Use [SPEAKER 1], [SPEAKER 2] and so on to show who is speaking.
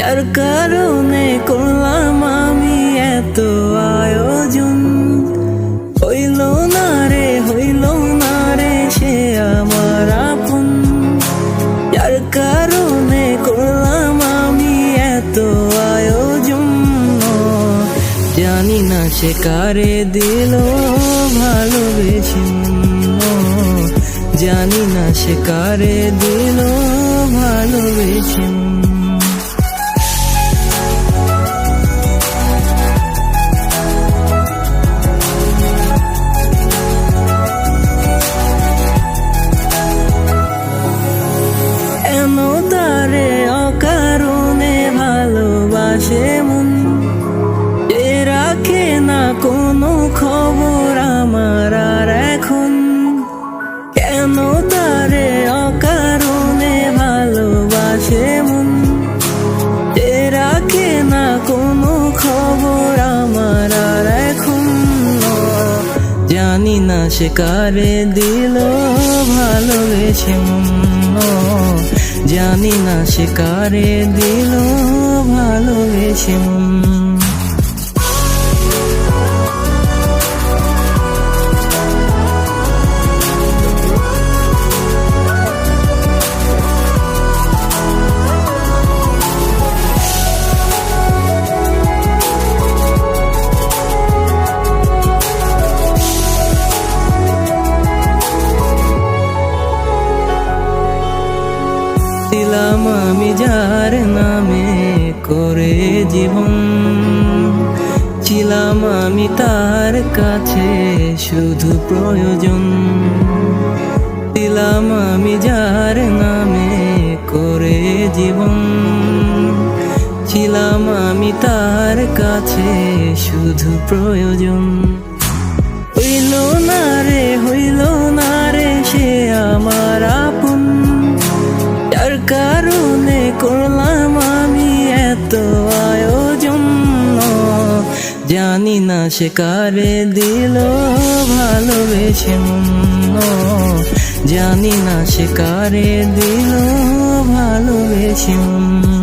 [SPEAKER 1] যার কারণে করলাম আমি এত আয়োজন। হইল না রে সে আমার আপন, যার কারণে করলাম আমি এত আয়োজন। জানি না সে কারে দিল ভালোবেসে, জানি না সে কারে দিল ভালোবেসে। তারে অকারণে ভালোবাসে মন, এ রাখে না কোনো খবর আমার আর এখন। কেন তারে অকারণে ভালোবাসে মন, এ রাখে না কোনো খবর আমার আর এখন। জানি না সে কারে দিল ভালোবেসে মন, জানি না সে কারে দিল ভালোবেসে মন। ছিলাম আমি যার নামে করে জীবন, ছিলাম আমি তার কাছে শুধু প্রয়োজন। ছিলাম আমি যার নামে করে জীবন, ছিলাম আমি তার কাছে শুধু প্রয়োজন। হইল না রে সে আমার আপন, যার কারণে করলাম আমি এত আয়োজন। জানি না সে কারে দিল ভালোবেসে মন, জানি না সে কারে দিল ভালোবেসে মন।